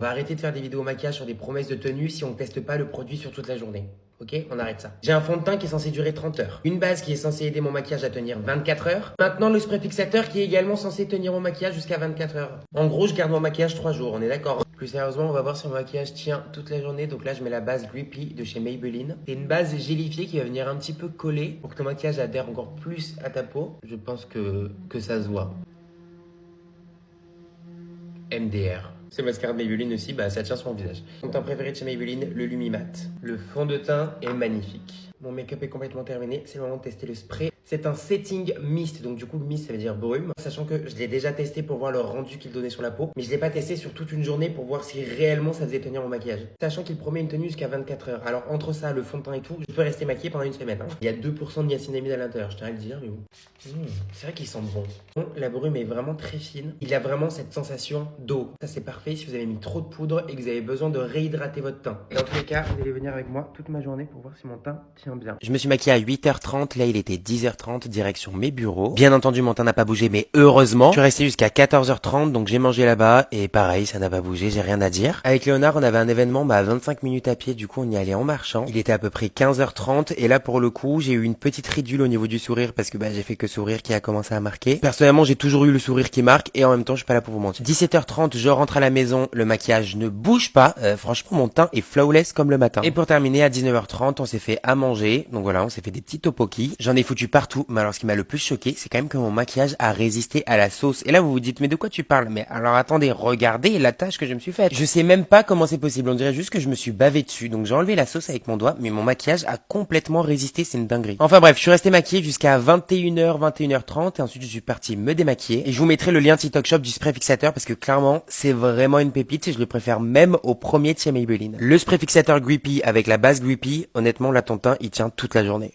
On va arrêter de faire des vidéos maquillage sur des promesses de tenue si on ne teste pas le produit sur toute la journée. Ok, on arrête ça. J'ai un fond de teint qui est censé durer 30 heures. Une base qui est censée aider mon maquillage à tenir 24 heures. Maintenant, le spray fixateur qui est également censé tenir mon maquillage jusqu'à 24 heures. En gros, je garde mon maquillage 3 jours, on est d'accord? Plus sérieusement, on va voir si mon maquillage tient toute la journée. Donc là, je mets la base Grippy de chez Maybelline. C'est une base gélifiée qui va venir un petit peu coller pour que ton maquillage adhère encore plus à ta peau. Je pense que ça se voit. MDR. C'est le mascara de Maybelline aussi, bah ça tient sur mon visage. Mon teint préféré de chez Maybelline, le Lumimatte. Le fond de teint est magnifique. Mon make-up est complètement terminé, c'est le moment de tester le spray. C'est un setting mist, donc du coup mist ça veut dire brume. Sachant que je l'ai déjà testé pour voir le rendu qu'il donnait sur la peau, mais je l'ai pas testé sur toute une journée pour voir si réellement ça faisait tenir mon maquillage. Sachant qu'il promet une tenue jusqu'à 24 heures. Alors entre ça, le fond de teint et tout, je peux rester maquillée pendant une semaine. Hein. Il y a 2% de niacinamide à l'intérieur, je tiens à le dire, mais bon. C'est vrai qu'il sent bon. Bon. La brume est vraiment très fine. Il a vraiment cette sensation d'eau. Ça c'est parfait si vous avez mis trop de poudre et que vous avez besoin de réhydrater votre teint. Dans tous les cas, vous allez venir avec moi toute ma journée pour voir si mon teint tient bien. Je me suis maquillée à 8h30, là il était 10h30, direction mes bureaux. Bien entendu, mon teint n'a pas bougé, mais heureusement. Je suis resté jusqu'à 14h30, donc j'ai mangé là-bas et pareil, ça n'a pas bougé, j'ai rien à dire. Avec Léonard, on avait un événement à 25 minutes à pied, du coup on y allait en marchant. Il était à peu près 15h30 et là pour le coup, j'ai eu une petite ridule au niveau du sourire parce que j'ai fait que sourire qui a commencé à marquer. Personnellement, j'ai toujours eu le sourire qui marque et en même temps, je suis pas là pour vous mentir. 17h30, je rentre à la maison, le maquillage ne bouge pas. Franchement, mon teint est flawless comme le matin. Et pour terminer, à 19h30, on s'est fait à manger. Donc voilà, on s'est fait des petits tteokbokki. J'en ai foutu partout. Mais alors, ce qui m'a le plus choqué, c'est quand même que mon maquillage a résisté à la sauce. Et là, vous vous dites, mais de quoi tu parles? Mais alors, attendez, regardez la tâche que je me suis faite. Je sais même pas comment c'est possible. On dirait juste que je me suis bavé dessus. Donc j'ai enlevé la sauce avec mon doigt, mais mon maquillage a complètement résisté. C'est une dinguerie. Enfin bref, je suis resté maquillée jusqu'à 21h, 21h30. Et ensuite, je suis parti me démaquiller. Et je vous mettrai le lien TikTok Shop du spray fixateur parce que clairement, c'est vraiment une pépite et je le préfère même au premier de chez Maybelline. Le spray fixateur Grippy avec la base Grippy, honnêtement, là, ton teint, il tient toute la journée.